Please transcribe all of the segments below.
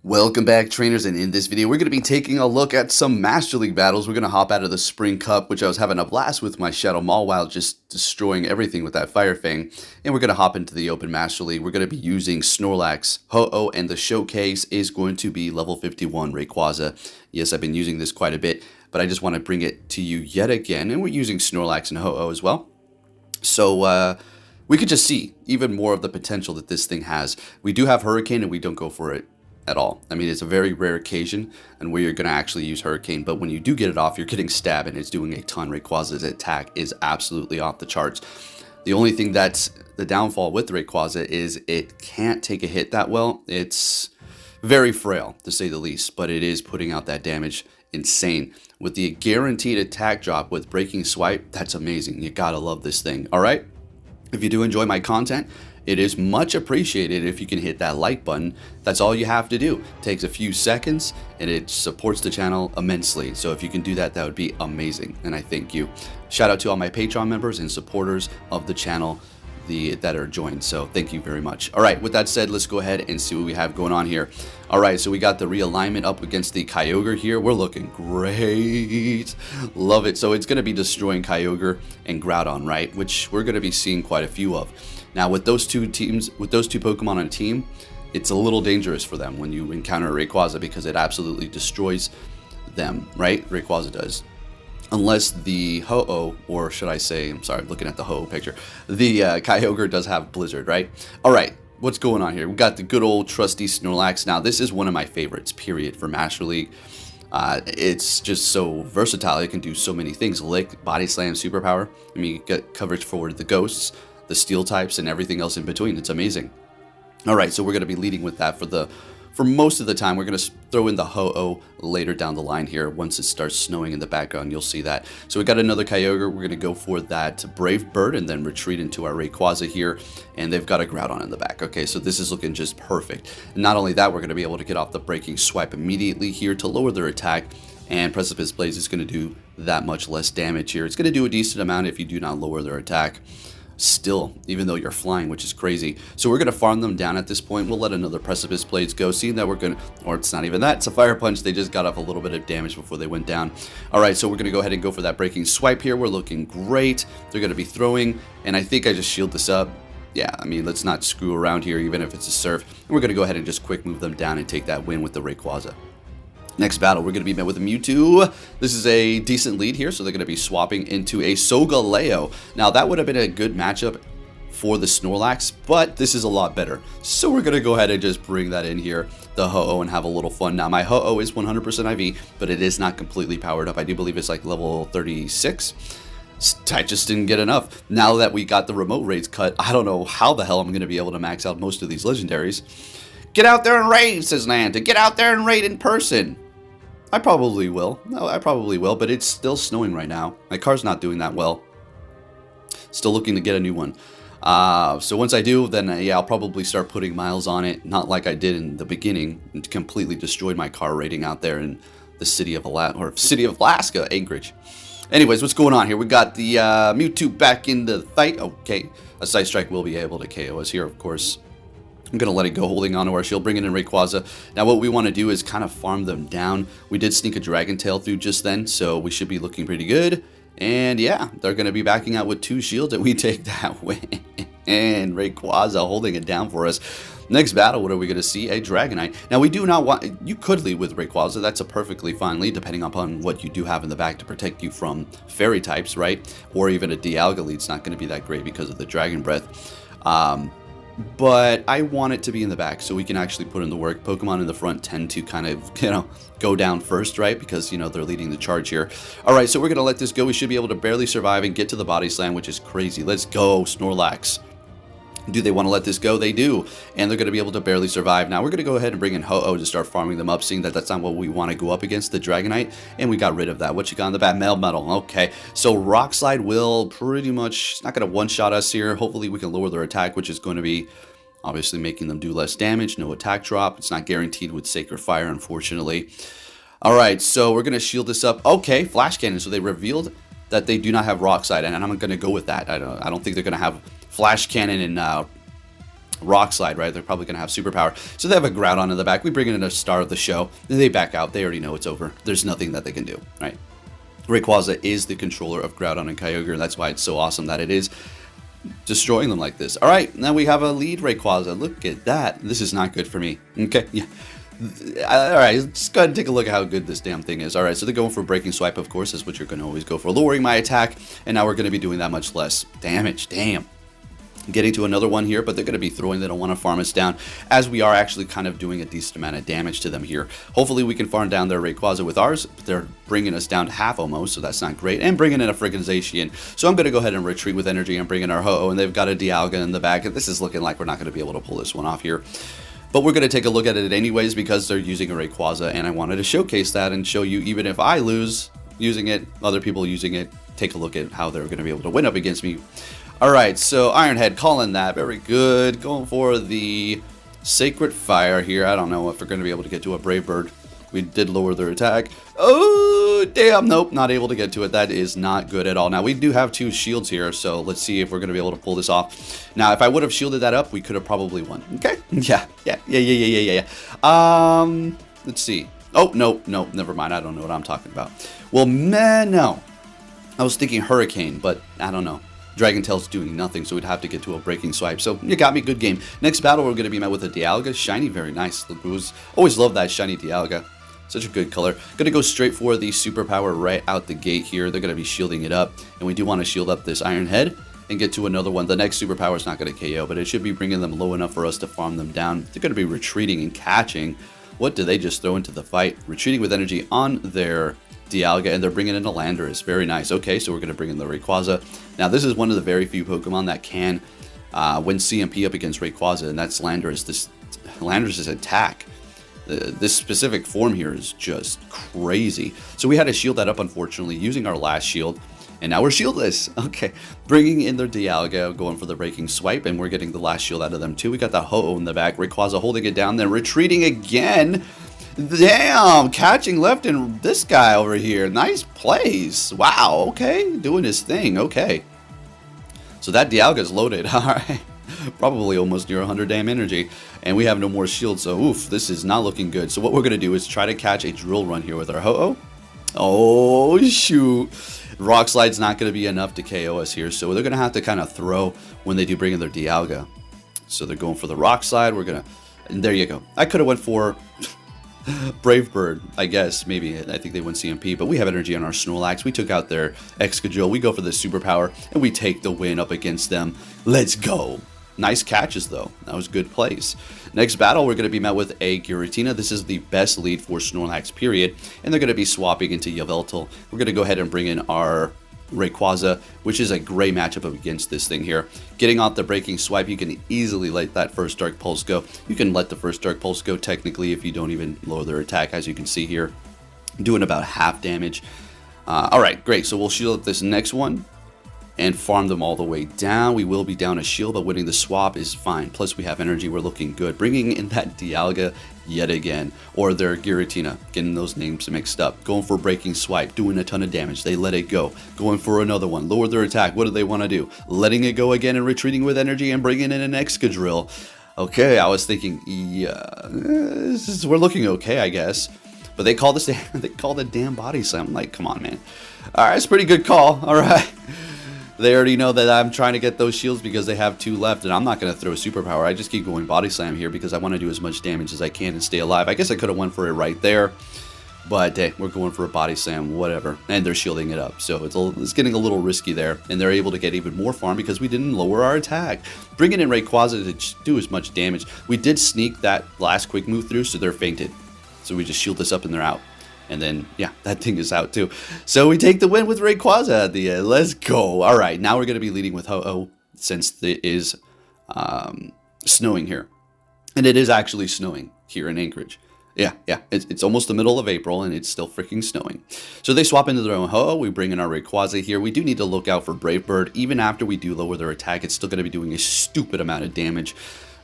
Welcome back, trainers, and in this video we're going to be taking a look at some Master League battles. We're going to hop out of the Spring Cup, which I was having a blast with my Shadow Maul while just destroying everything with that Fire Fang, and we're going to hop into the Open Master League. We're going to be using Snorlax, Ho-Oh, and the showcase is going to be level 51 Rayquaza. Yes, I've been using this quite a bit, but I just want to bring it to you yet again, and we're using Snorlax and Ho-Oh as well. So, we could just see even more of the potential that this thing has. We do have Hurricane, and we don't go for it at all. I mean, it's a very rare occasion and where you're going to actually use Hurricane, but when you do get it off, you're getting stabbed and it's doing a ton. Rayquaza's attack is absolutely off the charts. The only thing that's the downfall with Rayquaza is it can't take a hit that well. It's very frail, to say the least, but it is putting out that damage insane. With the guaranteed attack drop with Breaking Swipe, that's amazing. You gotta love this thing. All right? If you do enjoy my content, it is much appreciated if you can hit that like button. That's all you have to do. It takes a few seconds and it supports the channel immensely. So if you can do that, that would be amazing. And I thank you. Shout out to all my Patreon members and supporters of the channel that are joined. So thank you very much. All right, with that said, let's go ahead and see what we have going on here. All right, so we got the realignment up against the Kyogre here. We're looking great. Love it. So it's going to be destroying Kyogre and Groudon, right? Which we're going to be seeing quite a few of. Now, with those two Pokemon on a team, it's a little dangerous for them when you encounter a Rayquaza because it absolutely destroys them, right? Rayquaza does. Unless the Ho-Oh, or should I say, I'm sorry, I'm looking at the Ho-Oh picture. The Kyogre does have Blizzard, right? All right, what's going on here? We got the good old trusty Snorlax. Now, this is one of my favorites, period, for Master League. It's just so versatile. It can do so many things. Lick, Body Slam, Superpower. I mean, you get coverage for the Ghosts, the Steel types, and everything else in between. It's amazing. All right, so we're going to be leading with that for most of the time. We're going to throw in the Ho-Oh later down the line here. Once it starts snowing in the background, you'll see that. So we got another Kyogre. We're going to go for that Brave Bird and then retreat into our Rayquaza here. And they've got a Groudon in the back. Okay, so this is looking just perfect. And not only that, we're going to be able to get off the Breaking Swipe immediately here to lower their attack. And Precipice Blaze is going to do that much less damage here. It's going to do a decent amount if you do not lower their attack. Still, even though you're flying, which is crazy. So we're going to farm them down at this point. We'll let another Precipice Blades go, seeing that we're going to, or it's not even that, it's a Fire Punch. They just got off a little bit of damage before they went down. All right, so we're going to go ahead and go for that Breaking Swipe here. We're looking great. They're going to be throwing, and I think I just shield this up. Yeah, I mean, let's not screw around here, even if it's a Surf. And we're going to go ahead and just quick move them down and take that win with the Rayquaza. Next battle, we're going to be met with a Mewtwo. This is a decent lead here, so they're going to be swapping into a Solgaleo. Now, that would have been a good matchup for the Snorlax, but this is a lot better. So we're going to go ahead and just bring that in here, the Ho-Oh, and have a little fun. Now, my Ho-Oh is 100% IV, but it is not completely powered up. I do believe it's like level 36. I just didn't get enough. Now that we got the remote raids cut, I don't know how the hell I'm going to be able to max out most of these legendaries. Get out there and raid, says Niantic. Get out there and raid in person. I probably will. No, I probably will, but it's still snowing right now. My car's not doing that well. Still looking to get a new one. So once I do, then yeah, I'll probably start putting miles on it. Not like I did in the beginning. It completely destroyed my car rating out there in the city of Alaska, Anchorage. Anyways, what's going on here? We got the Mewtwo back in the fight. Okay, a Side Strike will be able to KO us here, of course. I'm going to let it go, holding on to our shield, bringing in Rayquaza. Now, what we want to do is kind of farm them down. We did sneak a Dragon Tail through just then, so we should be looking pretty good. And yeah, they're going to be backing out with 2 shields, and we take that win. And Rayquaza holding it down for us. Next battle, what are we going to see? A Dragonite. Now, we do not want... You could lead with Rayquaza. That's a perfectly fine lead, depending upon what you do have in the back to protect you from fairy types, right? Or even a Dialga lead's not going to be that great because of the Dragon Breath. But I want it to be in the back so we can actually put in the work. Pokemon in the front tend to kind of, go down first, right? Because, they're leading the charge here. All right, so we're going to let this go. We should be able to barely survive and get to the Body Slam, which is crazy. Let's go, Snorlax. Do they want to let this go? They do. And they're going to be able to barely survive. Now, we're going to go ahead and bring in Ho-Oh to start farming them up, seeing that that's not what we want to go up against, the Dragonite. And we got rid of that. What you got in the back? Metal. Okay. So, Rock Slide will pretty much... It's not going to one-shot us here. Hopefully, we can lower their attack, which is going to be... obviously making them do less damage. No attack drop. It's not guaranteed with Sacred Fire, unfortunately. All right, so we're going to shield this up. Okay, Flash Cannon. So they revealed that they do not have Rock Slide, and I'm going to go with that. I don't think they're going to have Flash Cannon and Rock Slide, right? They're probably going to have superpower. So they have a Groudon in the back. We bring in a star of the show. They back out. They already know it's over. There's nothing that they can do, right? Rayquaza is the controller of Groudon and Kyogre, and that's why it's so awesome that it is destroying them like this. All right, now we have a lead Rayquaza. Look at that. This is not good for me. Okay, yeah. All right, let's go ahead and take a look at how good this damn thing is. All right, so they're going for Breaking Swipe, of course, is what you're going to always go for. Lowering my attack, and now we're going to be doing that much less damage. Damn. Getting to another one here, but they're going to be throwing. They don't want to farm us down, as we are actually kind of doing a decent amount of damage to them here. Hopefully we can farm down their Rayquaza with ours, but they're bringing us down to half almost, so that's not great, and bringing in a friggin' Zacian. So I'm going to go ahead and retreat with energy and bring in our Ho-Oh, and they've got a Dialga in the back. This is looking like we're not going to be able to pull this one off here. But we're going to take a look at it anyways because they're using a Rayquaza, and I wanted to showcase that and show you, even if I lose using it, other people using it, take a look at how they're going to be able to win up against me. Alright, so Ironhead calling that. Very good. Going for the Sacred Fire here. I don't know if we're going to be able to get to a Brave Bird. We did lower their attack. Oh, damn. Nope, not able to get to it. That is not good at all. Now, we do have 2 shields here, so let's see if we're going to be able to pull this off. Now, if I would have shielded that up, we could have probably won. Okay? Yeah. Let's see. Oh, no, never mind. I don't know what I'm talking about. Well, man, no. I was thinking Hurricane, but I don't know. Dragon Tail's doing nothing, so we'd have to get to a Breaking Swipe. So you got me, good game. Next battle, we're going to be met with a Dialga. Shiny, very nice. Always love that shiny Dialga. Such a good color. Going to go straight for the superpower right out the gate here. They're going to be shielding it up, and we do want to shield up this Iron Head and get to another one. The next superpower is not going to KO, but it should be bringing them low enough for us to farm them down. They're going to be retreating and catching. What do they just throw into the fight? Retreating with energy on their Dialga, and they're bringing in a Landorus. Very nice. Okay, so we're going to bring in the Rayquaza. Now, this is one of the very few Pokemon that can win CMP up against Rayquaza, and that's Landorus. This Landorus' attack, this specific form here is just crazy. So we had to shield that up, unfortunately, using our last shield, and now we're shieldless. Okay, bringing in their Dialga, going for the Breaking Swipe, and we're getting the last shield out of them too. We got the Ho-Oh in the back. Rayquaza holding it down, then retreating again. Damn, catching left and this guy over here. Nice plays. Wow, okay. Doing his thing. Okay. So that Dialga's loaded. All right. Probably almost near 100 damn energy. And we have no more shields. So, oof, this is not looking good. So what we're going to do is try to catch a Drill Run here with our Ho-Oh. Oh, shoot. Rock Slide's not going to be enough to KO us here. So they're going to have to kind of throw when they do bring in their Dialga. So they're going for the Rock Slide. We're going to... And there you go. I could have went for... Brave Bird, I guess, maybe. I think they win CMP, but we have energy on our Snorlax. We took out their Excadrill. We go for the superpower, and we take the win up against them. Let's go. Nice catches, though. That was good plays. Next battle, we're going to be met with a Giratina. This is the best lead for Snorlax, period, and they're going to be swapping into Yveltal. We're going to go ahead and bring in our Rayquaza, which is a great matchup up against this thing here. Getting off the Breaking Swipe, you can easily let that first Dark Pulse go. You can let the first Dark Pulse go technically if you don't even lower their attack, as you can see here. Doing about half damage. Alright, great. So we'll shield up this next one and farm them all the way down. We will be down a shield, but winning the swap is fine. Plus we have energy. We're looking good. Bringing in that Dialga yet again, or their Giratina, getting those names mixed up. Going for Breaking Swipe, doing a ton of damage. They let it go. Going for another one. Lower their attack. What do they want to do? Letting it go again and retreating with energy and bringing in an Excadrill. Okay, I was thinking, yeah, we're looking okay, I guess. But they call this, they call the damn Body Slam. I'm like, come on, man. All right, it's a pretty good call. All right. They already know that I'm trying to get those shields because they have 2 left, and I'm not going to throw a superpower. I just keep going Body Slam here because I want to do as much damage as I can and stay alive. I guess I could have went for it right there, but hey, we're going for a Body Slam, whatever. And they're shielding it up, so it's getting a little risky there, and they're able to get even more farm because we didn't lower our attack. Bringing in Rayquaza to do as much damage. We did sneak that last quick move through, so they're fainted. So we just shield this up and they're out. And then, yeah, that thing is out too. So we take the win with Rayquaza at the end. Let's go. All right, now we're going to be leading with Ho-Oh since it is snowing here. And it is actually snowing here in Anchorage. Yeah, it's almost the middle of April and it's still freaking snowing. So they swap into their own Ho-Oh. We bring in our Rayquaza here. We do need to look out for Brave Bird. Even after we do lower their attack, it's still going to be doing a stupid amount of damage.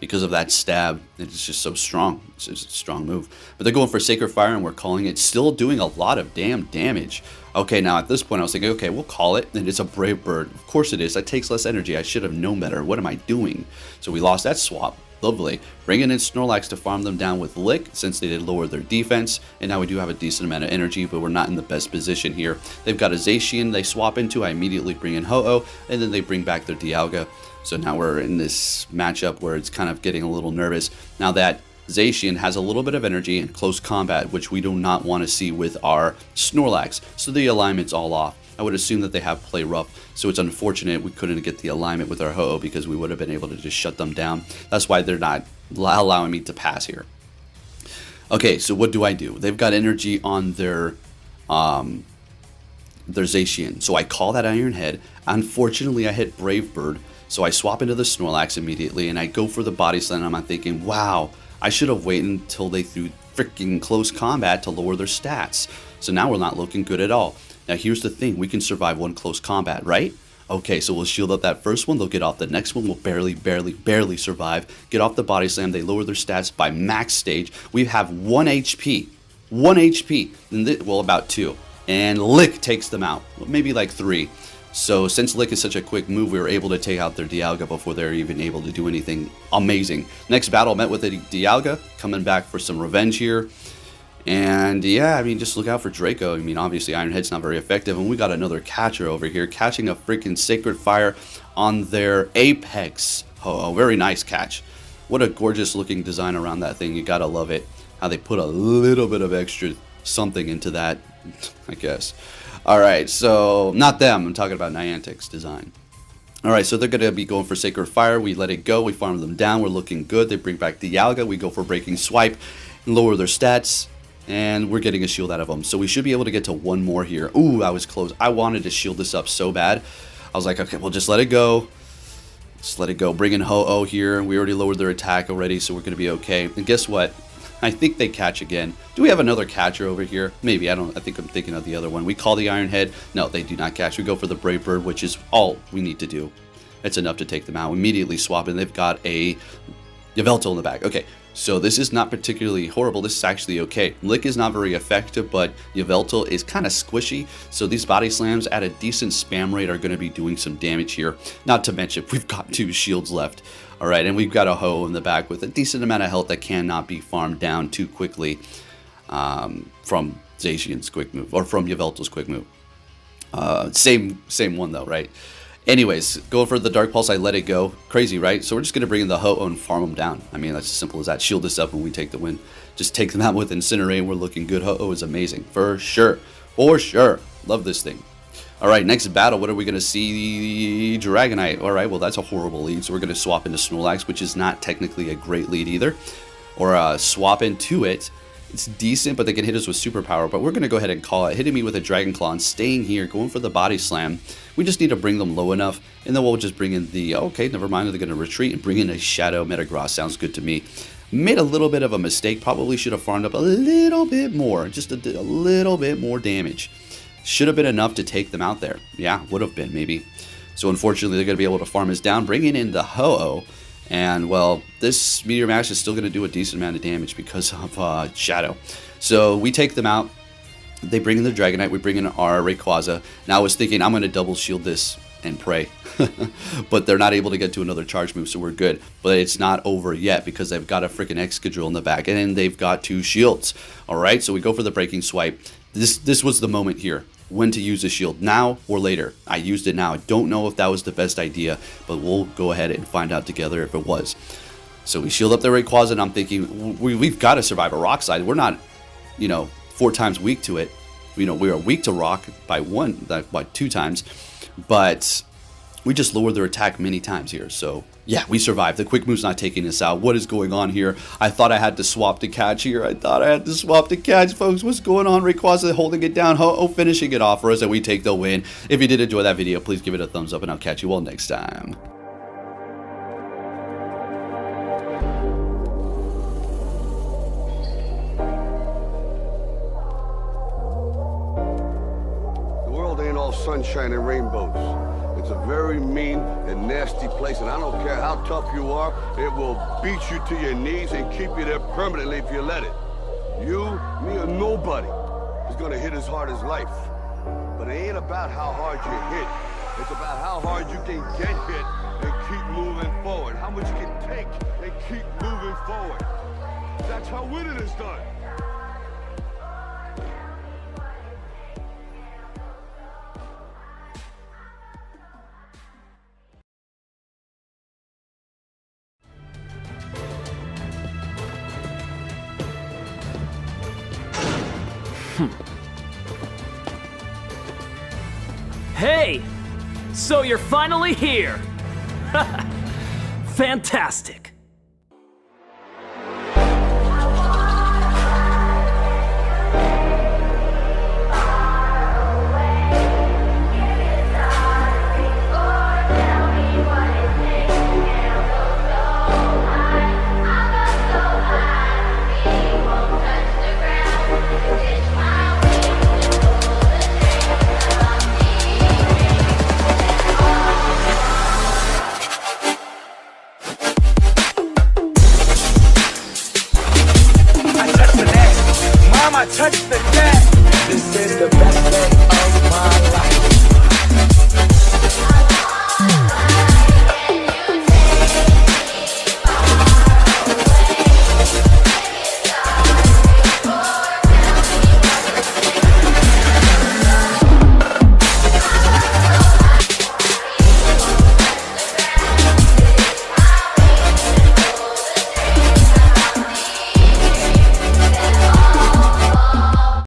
Because of that stab, it's just so strong. It's just a strong move. But they're going for Sacred Fire, and we're calling it. Still doing a lot of damn damage. Okay, now at this point, I was thinking, okay, we'll call it. And it's a Brave Bird. Of course it is. That takes less energy. I should have known better. What am I doing? So we lost that swap. Lovely. Bringing in Snorlax to farm them down with Lick, since they did lower their defense, and now we do have a decent amount of energy, but we're not in the best position here. They've got a Zacian they swap into, I immediately bring in Ho-Oh, and then they bring back their Dialga. So now we're in this matchup where it's kind of getting a little nervous. Now that Zacian has a little bit of energy in close combat, which we do not want to see with our Snorlax, so the alignment's all off. I would assume that they have play rough, so it's unfortunate we couldn't get the alignment with our Ho-Oh because we would have been able to just shut them down. That's why they're not allowing me to pass here. Okay, so what do? They've got energy on their Zacian, so I call that Iron Head. Unfortunately, I hit Brave Bird, so I swap into the Snorlax immediately, and I go for the Body Slam, and I'm thinking, wow, I should have waited until they threw freaking close combat to lower their stats. So now we're not looking good at all. Now here's the thing, we can survive one close combat, right? Okay, so we'll shield up that first one, they'll get off the next one, we'll barely survive, get off the Body Slam, they lower their stats by max stage. We have 1 HP, well, about 2, and Lick takes them out, maybe like 3. So since Lick is such a quick move, we were able to take out their Dialga before they're even able to do anything amazing. Next battle, met with a Dialga, coming back for some revenge here. And yeah, I mean, just look out for Draco. I mean, obviously Iron Head's not very effective, and we got another catcher over here catching a freaking Sacred Fire on their Apex. Oh, very nice catch. What a gorgeous looking design around that thing. You gotta love it. How they put a little bit of extra something into that, I guess. Alright, so not them. I'm talking about Niantic's design. Alright, so they're going to be going for Sacred Fire. We let it go. We farm them down. We're looking good. They bring back Dialga. We go for Breaking Swipe and lower their stats. And we're getting a shield out of them. So we should be able to get to one more here. Ooh, I was close. I wanted to shield this up so bad. I was like, okay, well, just let it go. Just let it go. Bring in Ho-Oh here. We already lowered their attack already, so we're going to be okay. And guess what? I think they catch again. Do we have another catcher over here? Maybe. I think I'm thinking of the other one. We call the Iron Head. No, they do not catch. We go for the Brave Bird, which is all we need to do. It's enough to take them out. We immediately swap, and they've got a Yveltal in the back. Okay, so this is not particularly horrible. This is actually okay. Lick is not very effective, but Yveltal is kind of squishy, so these Body Slams at a decent spam rate are going to be doing some damage here. Not to mention, we've got 2 shields left. Alright, and we've got a Ho in the back with a decent amount of health that cannot be farmed down too quickly from Zacian's quick move, or from Yveltal's quick move. Same one though, right? Anyways, going for the Dark Pulse, I let it go. Crazy, right? So we're just going to bring in the Ho-Oh and farm them down. I mean, that's as simple as that. Shield this up and we take the win. Just take them out with Incinerate and we're looking good. Ho-Oh is amazing. For sure. For sure. Love this thing. Alright, next battle. What are we going to see? Dragonite. Alright, well, that's a horrible lead. So we're going to swap into Snorlax, which is not technically a great lead either. Or swap into it. It's decent, but they can hit us with superpower. But we're going to go ahead and call it. Hitting me with a Dragon Claw and staying here, going for the Body Slam. We just need to bring them low enough, and then we'll just bring in the... Okay, never mind. They're going to retreat and bring in a Shadow Metagross. Sounds good to me. Made a little bit of a mistake. Probably should have farmed up a little bit more. Just a little bit more damage. Should have been enough to take them out there. Yeah, would have been, maybe. So unfortunately, they're going to be able to farm us down, bringing in the Ho-Oh. And, well, this Meteor Mash is still going to do a decent amount of damage because of Shadow. So we take them out. They bring in the Dragonite. We bring in our Rayquaza. Now I was thinking I'm going to double shield this and pray. But they're not able to get to another charge move, so we're good. But it's not over yet because they've got a freaking Excadrill in the back. And they've got 2 shields. Alright, so we go for the Breaking Swipe. This was the moment here. When to use the shield, now or later. I used it now. I don't know if that was the best idea, but we'll go ahead and find out together if it was. So we shield up the Rayquaza, and I'm thinking we've got to survive a rock slide. We're not, 4 times weak to it. We are weak to rock by 2 times, but we just lowered their attack many times here. So yeah, we survived. The quick move's not taking us out. What is going on here? I thought I had to swap to catch here. Folks. What's going on? Rayquaza holding it down. Ho-Oh finishing it off for us, and we take the win. If you did enjoy that video, please give it a thumbs up, and I'll catch you all next time. The world ain't all sunshine and rainbows. It's a very mean and nasty place, and I don't care how tough you are, it will beat you to your knees and keep you there permanently if you let it. You, me, or nobody is gonna hit as hard as life. But it ain't about how hard you hit. It's about how hard you can get hit and keep moving forward. How much you can take and keep moving forward. That's how winning is done. Hey! So you're finally here! Fantastic! I touch the net. This is the best day